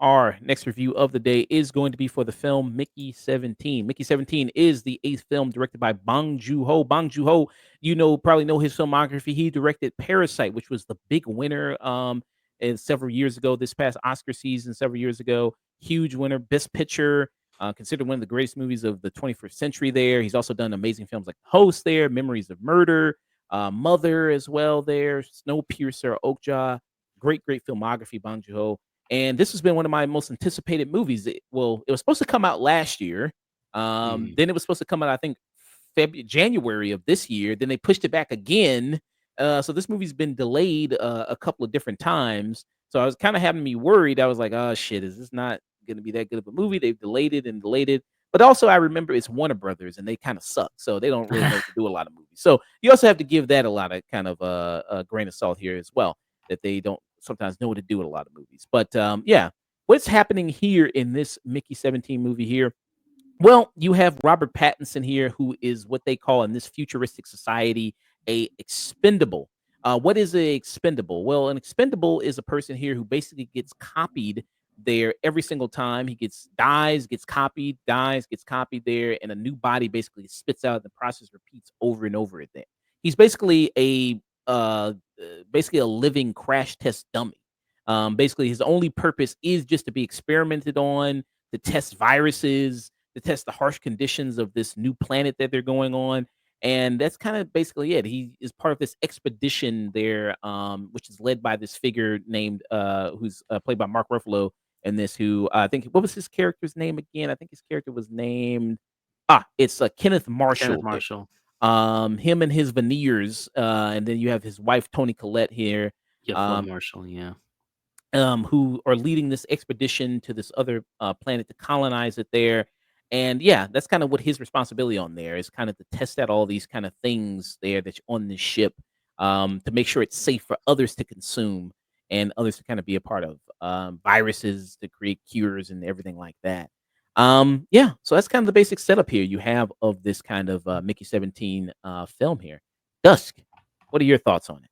Our next review of the day is going to be for the film Mickey 17. Mickey 17 is the eighth film directed by Bong Joon-ho. Bong Joon-ho, probably know his filmography. He directed Parasite, which was the big winner several years ago, this past Oscar season, several years ago. Huge winner, Best Picture, considered one of the greatest movies of the 21st century there. He's also done amazing films like Host there, Memories of Murder, Mother as well there, Snowpiercer, Oakjaw. Great filmography, Bong Joon-ho. And this has been one of my most anticipated movies. It was supposed to come out last year. Mhm. Then it was supposed to come out, I think, January of this year. Then they pushed it back again. So this movie's been delayed a couple of different times. So I was kind of having me worried. I was like, oh shit, is this not going to be that good of a movie? They've delayed it and delayed it. But also, I remember it's Warner Brothers, and they kind of suck, so they don't really know to do a lot of movies. So you also have to give that a lot of kind of a grain of salt here as well, that they don't sometimes know what to do with a lot of movies. But yeah, what's happening here in this Mickey 17 movie here? Well, you have Robert Pattinson here, who is what they call in this futuristic society a expendable. What is a expendable? Well, an expendable is a person here who basically gets copied there every single time. He gets copied, dies, gets copied there, and a new body basically spits out. The process repeats over and over again. He's basically a living crash test dummy. Basically, his only purpose is just to be experimented on, to test viruses, to test the harsh conditions of this new planet that they're going on. And that's kind of basically it. He is part of this expedition there, which is led by this figure named who's played by Mark Ruffalo in this. Who I think, what was his character's name again? I think his character was named it's Kenneth Kenneth Marshall. Marshall. Him and his veneers, and then you have his wife Toni Collette here, Yeah, Flo um, Marshall, yeah. who are leading this expedition to this other planet to colonize it there. And yeah, that's kind of what his responsibility on there is, kind of to test out all these kind of things there that's on this ship, to make sure it's safe for others to consume and others to kind of be a part of, viruses to create cures and everything like that. Yeah, so that's kind of the basic setup here you have of this kind of Mickey 17 film here. Dusk, what are your thoughts on it?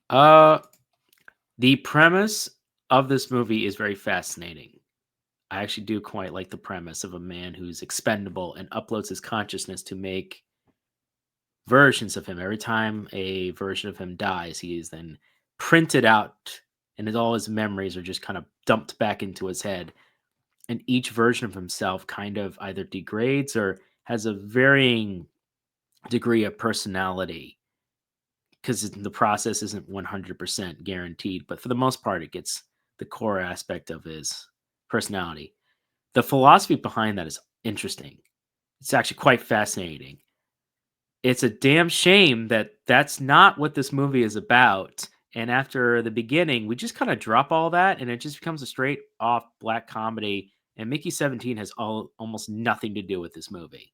Uh, the premise of this movie is very fascinating. I actually do quite like the premise of a man who's expendable and uploads his consciousness to make versions of him. Every time a version of him dies, he is then printed out, and all his memories are just kind of dumped back into his head. And each version of himself kind of either degrades or has a varying degree of personality, because the process isn't 100% guaranteed, but for the most part, it gets the core aspect of his personality. The philosophy behind that is interesting. It's actually quite fascinating. It's a damn shame that that's not what this movie is about. And after the beginning, we just kind of drop all that and it just becomes a straight off black comedy. And Mickey 17 has almost nothing to do with this movie.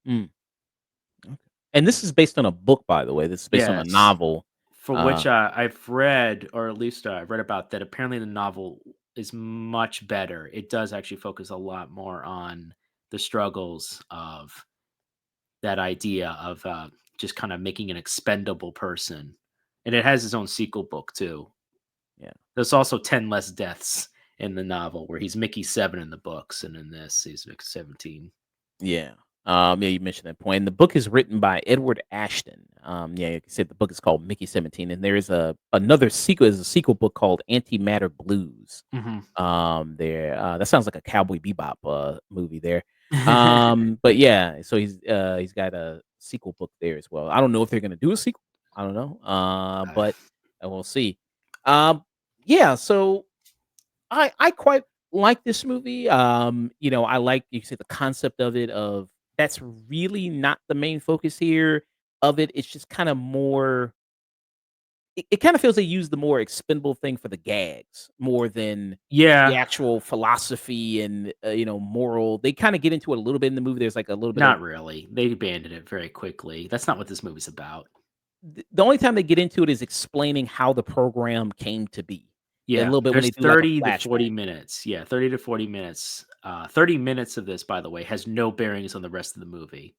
Mm, okay. And this is based on a book, by the way. This is based on a Yes. novel. For which I've read, or at least I've read about that. Apparently, the novel is much better. It does actually focus a lot more on the struggles of that idea of just kind of making an expendable person. And it has its own sequel book, too. Yeah. There's also 10 less deaths in the novel, where he's Mickey 7 in the books, and in this, he's Mickey 17. Yeah. Yeah, you mentioned that point. And the book is written by Edward Ashton. Yeah, like I said, the book is called Mickey 17, and there is another sequel. There's a sequel book called Antimatter Blues. Mm-hmm. That sounds like a Cowboy Bebop movie there. But yeah, so he's got a sequel book there as well. I don't know if they're gonna do a sequel. I don't know. But we'll see. Yeah, so I quite like this movie. I like, you said, the concept of it, of that's really not the main focus here of it. It's just kind of more, it kind of feels they use the more expendable thing for the gags more than the Yeah, actual philosophy and moral. They kind of get into it a little bit in the movie. There's like a little bit of not really. They abandoned it very quickly. That's not what this movie's about. the only time they get into it is explaining how the program came to be. A Yeah, little bit when there's they do like a 30 to flashback. 40 minutes. Yeah, 30 to 40 minutes. 30 minutes of this, by the way, has no bearings on the rest of the movie.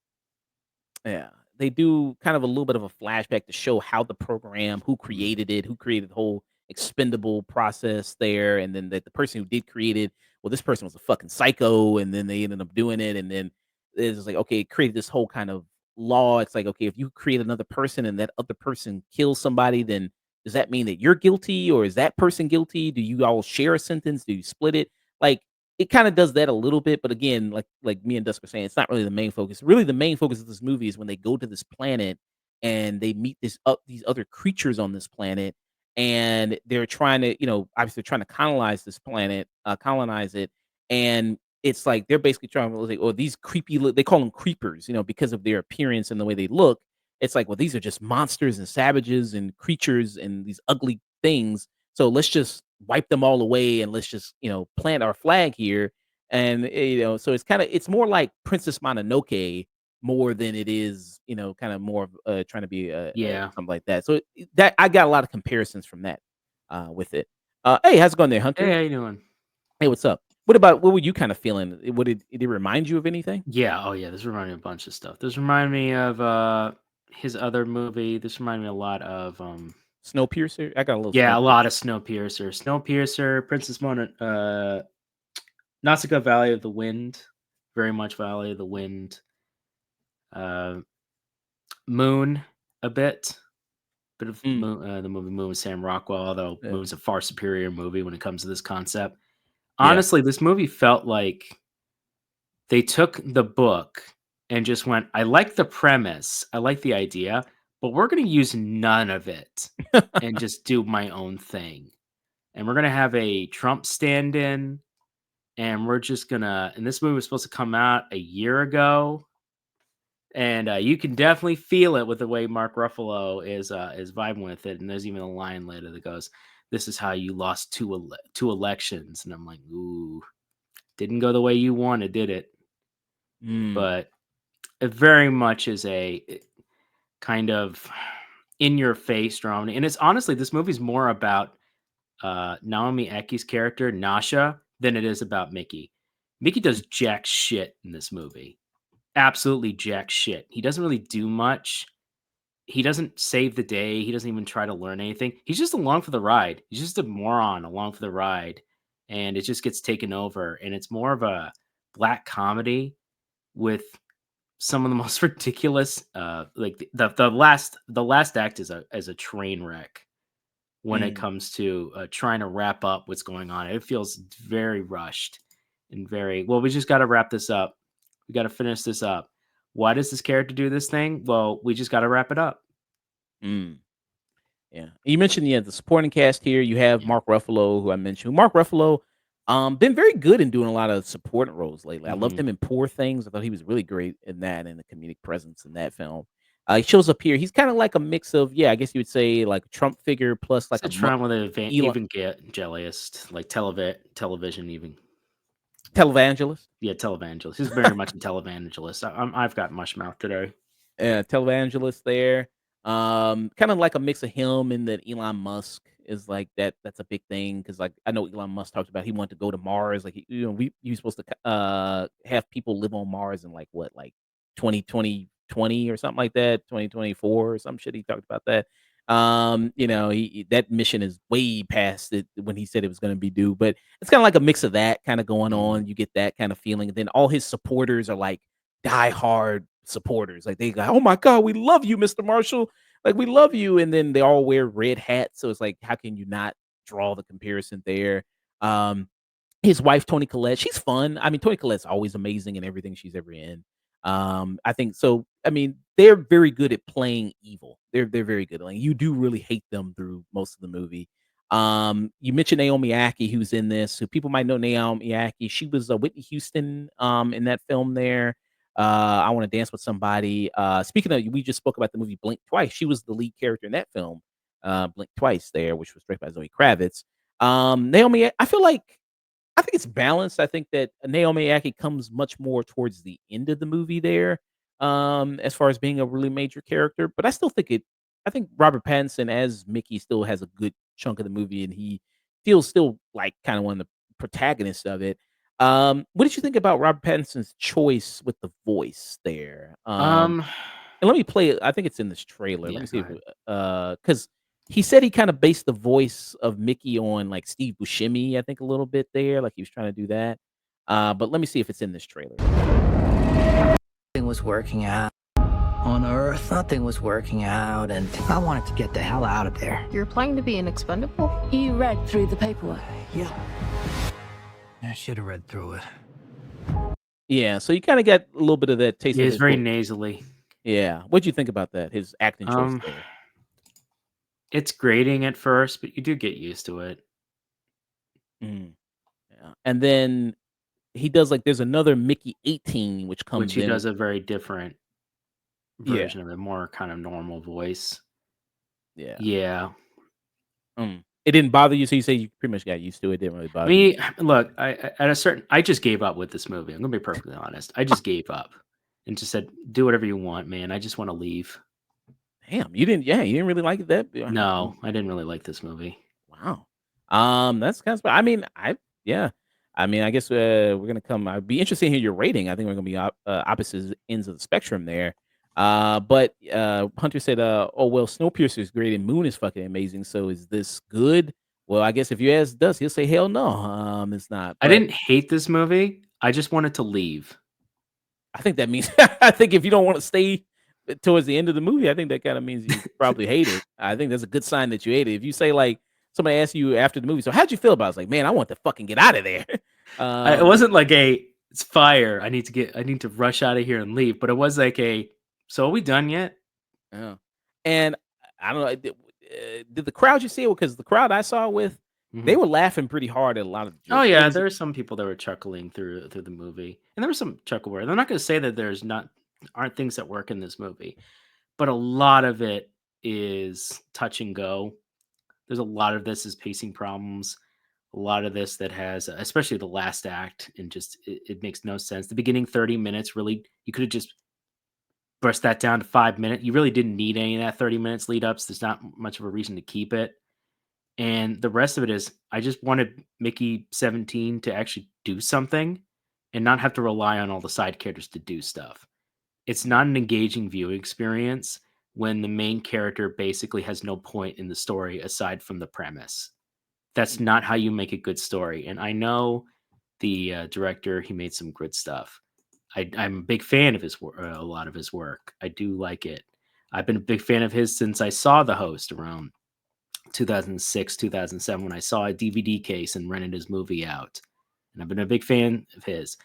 Yeah, they do kind of a little bit of a flashback to show how the program, who Mhm. created it, who created the whole expendable process there, and then that the person who did create it, well, this person was a fucking psycho, and then they ended up doing it, and then it's just like, okay, it created this whole kind of law. It's like, okay, if you create another person and that other person kills somebody, then does that mean that you're guilty or is that person guilty? Do you all share a sentence? Do you split it? Like it kinda does that a little bit, but again, like me and Dusk were saying, it's not really the main focus. Really, the main focus of this movie is when they go to this planet and they meet these other creatures on this planet, and they're trying to, obviously trying to colonize this planet, colonize it, and it's like they're basically trying to like, "Oh, these they call them creepers, because of their appearance and the way they look. It's like, well, these are just monsters and savages and creatures and these ugly things. So let's just wipe them all away and let's just, plant our flag here. And so it's more like Princess Mononoke more than it is, kind of more of trying to be Yeah. something like that. So that I got a lot of comparisons from that with it. Hey, how's it going there, Hey, Hunter? how you doing? Hey, what's up? What were you kind of feeling? Did it remind you of anything? Yeah, oh yeah, this reminded me of a bunch of stuff. This reminded me of his other movie. This reminded me a lot of Snowpiercer? I got a little yeah, a lot Snowpiercer. of Snowpiercer. Snowpiercer, Princess Mono Nausicaa Valley of the Wind. Very much Valley of the Wind. Uh Moon a bit of Mm, Moon, the movie Moon with Sam Rockwell, although yeah. Moon's a far superior movie when it comes to this concept. Yeah. Honestly, this movie felt like they took the book and just went, "I like the premise, I like the idea, but we're gonna use none of it and just do my own thing. And we're gonna have a Trump stand-in, and we're just gonna" and this movie was supposed to come out a year ago, and, you can definitely feel it with the way Mark Ruffalo is vibing with it, and there's even a line later that goes, "This is how you lost 2 elections," and I'm like, "Ooh, didn't go the way you wanted, did it?" Mm, But it very much is a kind of in your face drama, and it's honestly this movie's more about Naomi Aki's character Nasha than it is about Mickey. Mickey does jack shit in this movie, absolutely jack shit. He doesn't really do much. He doesn't save the day. He doesn't even try to learn anything. He's just along for the ride. He's just a moron along for the ride, and it just gets taken over. And it's more of a black comedy with some of the most ridiculous, like the last act is a train wreck when it mm, comes to trying to wrap up what's going on. It feels very rushed and very well. We just got to wrap this up. We got to finish this up. Why does this character do this thing? Well, we just got to wrap it up. mm. Yeah. You mentioned, yeah, the supporting cast here. You have Yeah. Mark Ruffalo, who I mentioned. Mark Ruffalo, been very good in doing a lot of supporting roles lately. I loved Hmm. him in Poor Things. I thought he was really great in that and the comedic presence in that film. He shows up here. He's kind of like a mix of, yeah, I guess you would say like a Trump figure plus like It's a a Trump with an Elon even get jelliest, like television, even. televangelist. Yeah, televangelist. He's very much a televangelist. I've got mush mouth today. Televangelist there. Kind of like a mix of him and that Elon Musk is like that. That's a big thing because like I know Elon Musk talked about he wanted to go to Mars. Like he was supposed to have people live on Mars in like what like 2020 or something like that, 2024 or some shit. He talked about that. That mission is way past it when he said it was going to be due, but it's kind of like a mix of that kind of going Mhm. on. You get that kind of feeling, and then all his supporters are like diehard supporters. Like they go, "Oh my god, we love you, Mr. Marshall. Like we love you." And then they all wear red hats. So it's like, how can you not draw the comparison there? Um, his wife, Toni Collette, she's fun. I mean, Toni Collette's always amazing in everything she's ever in. I think so. I mean, they're very good at playing evil. They're very good. Like you do really hate them through most of the movie. You mentioned Naomi Ackie, who's in this. Who people might know Naomi Ackie. She was Whitney Houston in that film there. I Want to Dance with Somebody. Speaking of, we just spoke about the movie Blink Twice. She was the lead character in that film, Blink Twice there, which was directed by Zoe Kravitz. Naomi, I think it's balanced. I think that Naomi Ackie comes much more towards the end of the movie there, as far as being a really major character. But I still think I think Robert Pattinson as Mickey still has a good chunk of the movie, and he feels still like kind of one of the protagonists of it. What did you think about Robert Pattinson's choice with the voice there? Um, And let me play it. I think it's in this trailer. Let yeah, me go see if ahead. because he said he kind of based the voice of Mickey on like Steve Buscemi, I think a little bit there, like he was trying to do that. But let me see if it's in this trailer. Nothing was working out on Earth. Nothing was working out, and I wanted to get the hell out of there. You're applying to be an expendable? You read through the paperwork. Yeah. I should have read through it. Yeah, so you kind of got a little bit of that taste Yeah, of it's his very voice. nasally. Yeah, what'd you think about that? His acting choice Um, there. it's grating at first, but you do get used to it. Mm, yeah, and then he does like there's another Mickey 18 which Which comes he in. does a very different Yeah, version of a more kind of normal voice. yeah. Yeah. It didn't bother you, so you say you pretty much got used to it. Didn't really I bother you. mean, look, at a certain I just gave up with this movie. I'm gonna be perfectly honest. I just gave up and just said, "Do whatever you want, man. I just want to leave." Damn, you didn't. Yeah, you didn't really like it that. No, I didn't really like this movie. Wow. That's kind of. I mean, yeah. I mean, I guess we're gonna come. I'd be interested in hear your rating. I think we're gonna be opposite ends of the spectrum there. But Hunter said, "Oh well, Snowpiercer is great and Moon is fucking amazing. So is this good?" Well, I guess if you ask Dusk, he'll say, "Hell no, it's not." I But didn't hate this movie. I just wanted to leave. I think that means I think if you don't want to stay towards the end of the movie, I think that kind of means you probably hate it. I think that's a good sign that you hate it. If you say like somebody asks you after the movie, so how'd you feel about it? It's like, man, I want to fucking get out of there. It um, wasn't like it's fire. I need to rush out of here and leave. But it was like so are we done yet? yeah. And I don't know, did the crowd you see it because the crowd I saw with they Mhm. were laughing pretty hard at a lot of the Oh jokes. There yeah, was there were some people that were chuckling through the movie, and there was some chuckle words. I'm not going to say that there's not aren't things that work in this movie, but a lot of it is touch and go. There's a lot of this is pacing problems. A lot of this that has, especially the last act, and just it makes no sense. The beginning 30 minutes really, you could have just brushed that down to 5 minutes. You really didn't need any of that 30 minutes lead ups. There's not much of a reason to keep it. And the rest of it is I just wanted Mickey 17 to actually do something and not have to rely on all the side characters to do stuff. It's not an engaging viewing experience when the main character basically has no point in the story aside from the premise. That's not how you make a good story. And I know the director, he made some good stuff. I'm a big fan of a lot of his work. I do like it. I've been a big fan of his since I saw The Host around 2006, 2007 when I saw a DVD case and rented his movie out. And I've been a big fan of his.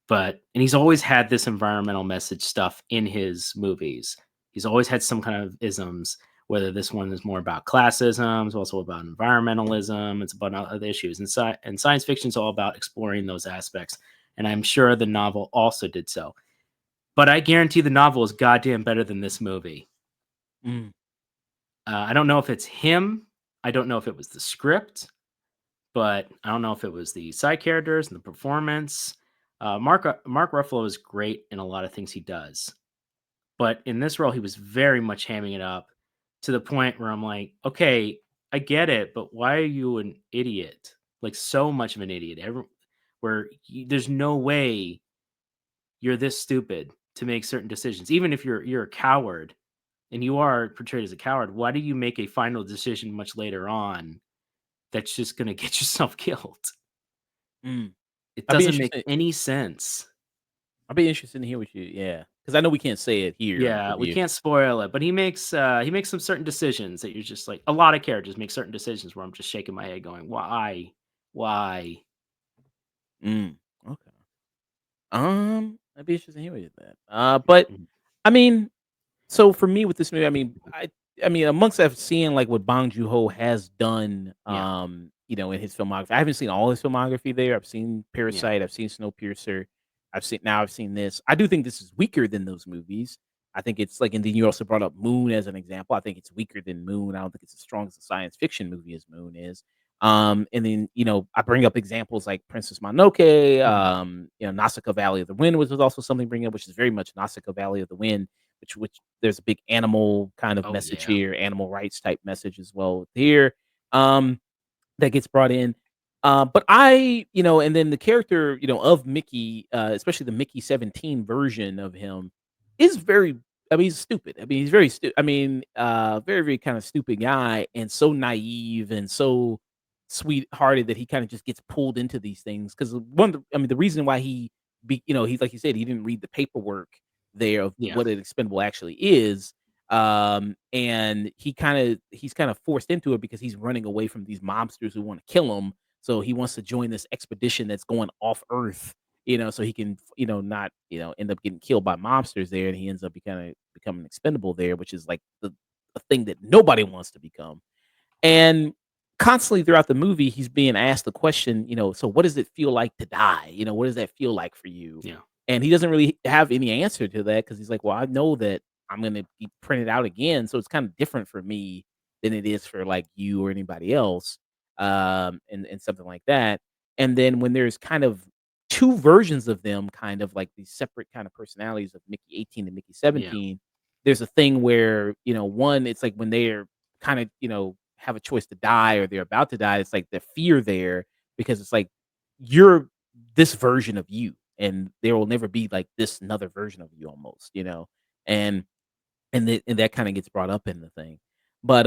And he's always had this environmental message stuff in his movies. He's always had some kind of isms, whether this one is more about classism, it's also about environmentalism, it's about other issues. And science fiction is all about exploring those aspects. And I'm sure the novel also did so. But I guarantee the novel is goddamn better than this movie. mm, I don't know if it's him. I don't know if it was the script, but I don't know if it was the side characters and the performance. Mark Ruffalo is great in a lot of things he does, but in this role, he was very much hamming it up to the point where I'm like, okay, I get it, but why are you an idiot? Like so much of an idiot. There's no way you're this stupid to make certain decisions, even if you're a coward and you are portrayed as a coward. Why do you make a final decision much later on that's just going to get yourself killed? mm. It I'd be doesn't make interested. any sense. I'd be interested to hear what you. Yeah, because I know we can't say it here on the Yeah, we review. can't spoil it, but he makes some certain decisions that you're just like a lot of characters make certain decisions where I'm just shaking my head going, "Why? Why?" Mm, okay. I'd be interested to hear what you that. But Mhm. I mean, so for me with this movie, I mean, amongst I've seen like what Bong Joon-ho has done, Yeah, in his filmography. I haven't seen all his filmography there. I've seen yeah. Parasite, I've seen Snowpiercer, I've seen this. I do think this is weaker than those movies. I think it's like, and then you also brought up Moon as an example. I think it's weaker than Moon. I don't think it's as strong as a science fiction movie as Moon is. And then I bring up examples like Princess Mononoke, Mhm. Nausicaa Valley of the Wind, which was also something to bring up, which is very much Nausicaa Valley of the Wind, which there's a big animal kind of Oh message yeah. here, animal rights type message as well here. Um, that gets brought in. But I, and then the character, of Mickey, especially the Mickey 17 version of him, is very. I mean, he's stupid. I mean, he's very stupid. I mean, very, very kind of stupid guy, and so naive and so sweethearted that he kind of just gets pulled into these things. Because the reason why he's like you said, he didn't read the paperwork there of Yeah. what an expendable actually is. And he's kind of forced into it because he's running away from these mobsters who want to kill him. So he wants to join this expedition that's going off Earth, so he can, not, end up getting killed by mobsters there, and he ends up becoming expendable there, which is like a thing that nobody wants to become. And constantly throughout the movie, he's being asked the question, so what does it feel like to die? What does that feel like for you? Yeah. And he doesn't really have any answer to that because he's like, well, I know that I'm going to be printed out again. So it's kind of different for me than it is for like you or anybody else. And something like that. And then when there's kind of two versions of them, kind of like these separate kind of personalities of Mickey 18 and Mickey Yeah. 17, there's a thing where, one, it's like when they're kind of, have a choice to die or they're about to die, it's like the fear there because it's like you're this version of you and there will never be like this another version of you almost, and and that kind of gets brought up in the thing. But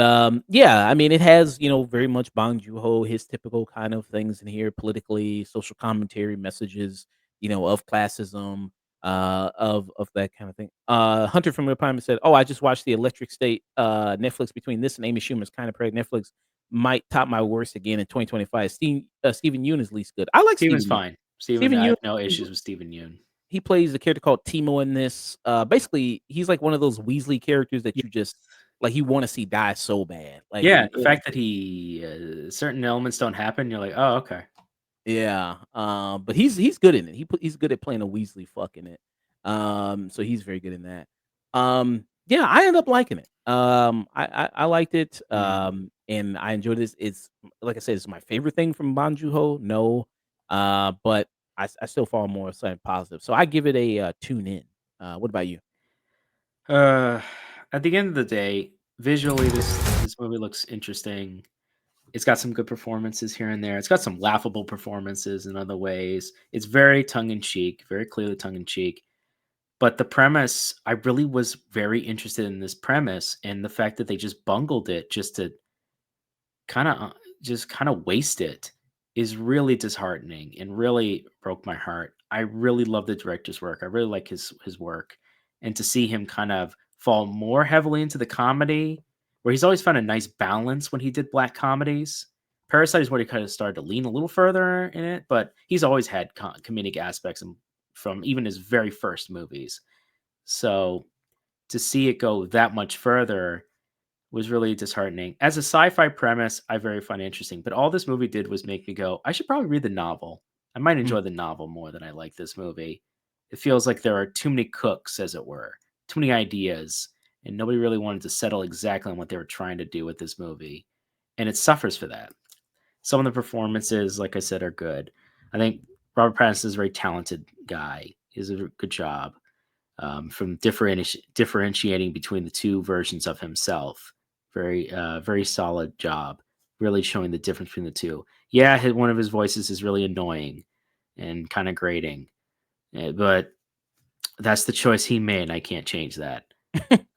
yeah, I mean it has, very much Bong Joon-ho, his typical kind of things in here, politically, social commentary, messages, of classism, of that kind of thing. Hunter from the Prime said, "Oh, I just watched the Electric State Netflix between this and Amy Schumer's Kind of Pregnant. Netflix might top my worst again in 2025. Steven Yeun is least good. I like Steven's Steven Yeun. fine. Steven, Steven I Yeun, have no issues with Steven Yeun. he plays a character called Timo in this. Basically, he's like one of those Weasley characters that you just like you want to see die so bad. Like, Yeah, the fact that he certain elements don't happen, you're like, oh, okay. yeah. But he's good in it. He's good at playing a Weasley fuck in it. So he's very good in that. Yeah, I ended up liking it. I liked it. And I enjoyed this. It's like I said, it's my favorite thing from Bong Joon-ho. No, but I still fall more side positive. So I give it a tune in. What about you? Uh, at the end of the day, visually, this movie looks interesting. It's got some good performances here and there. It's got some laughable performances in other ways. It's very tongue in cheek, very clearly tongue in cheek. But the premise, I really was very interested in this premise, and the fact that they just bungled it just to kind of waste it is really disheartening and really broke my heart. I really love the director's work. I really like his work, and to see him kind of fall more heavily into the comedy, where he's always found a nice balance when he did black comedies. Parasite is where he kind of started to lean a little further in it, but he's always had comedic aspects from even his very first movies. So to see it go that much further was really disheartening. As a sci-fi premise, I very find it interesting, but all this movie did was make me go, I should probably read the novel. I might Mm. enjoy the novel more than I like this movie. It feels like there are too many cooks, as it were, too many ideas, and nobody really wanted to settle exactly on what they were trying to do with this movie. And it suffers for that. Some of the performances, like I said, are good. I think Robert Pattinson is a very talented guy. He does a good job from differentiating between the two versions of himself. Very solid job, really showing the difference between the two. Yeah, one of his voices is really annoying and kind of grating, but that's the choice he made. I can't change that.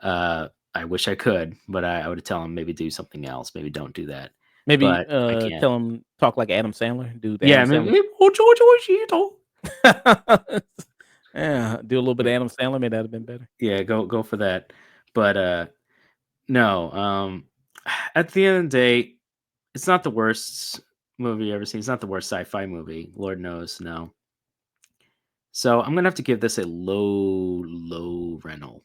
I wish I could, but I would tell him maybe do something else. Maybe don't do that. Maybe But I can't. tell him talk like Adam Sandler. Do the Yeah, Adam maybe. Sandler. Oh, Yeah, do a little bit of Adam Sandler. Maybe that'd have been better. yeah, go for that. But no, at the end of the day, it's not the worst movie I've ever seen. It's not the worst sci-fi movie. Lord knows, no. So I'm gonna have to give this a low rental.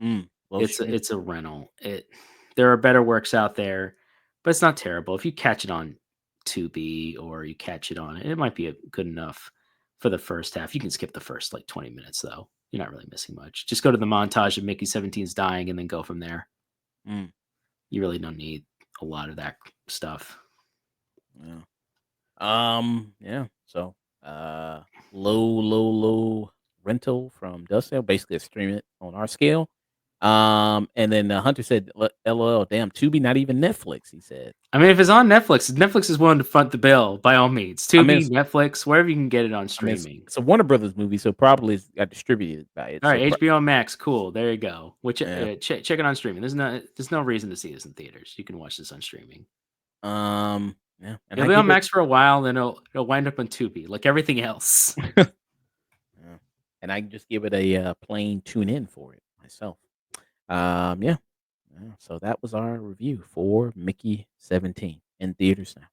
Well, shit. It's a rental. There are better works out there, but it's not terrible. If you catch it on Tubi or you catch it on it might be good enough for the first half. You can skip the first like 20 minutes though. You're not really missing much. Just go to the montage of Mickey 17's dying and then go from there. Mm, You really don't need a lot of that stuff. yeah. Yeah. So, low rental from Dusk. Basically, stream it on our scale. And then Hunter said, "LOL, damn, Tubi, not even Netflix." He said. I mean, if it's on Netflix, Netflix is willing to front the bill by all means. I mean, Tubi, Netflix, wherever you can get it on I mean, streaming. it's a Warner Brothers movie, so probably it's got distributed by it. All right, So HBO Max, cool. There you go. Which yeah. check it on streaming. There's no reason to see this in theaters. You can watch this on streaming. Yeah, and It'll I be on give it. Max for a while, then it'll wind up on Tubi, like everything else. Yeah. And I just give it a plain tune in for it myself. Yeah. So that was our review for Mickey 17 in theaters now.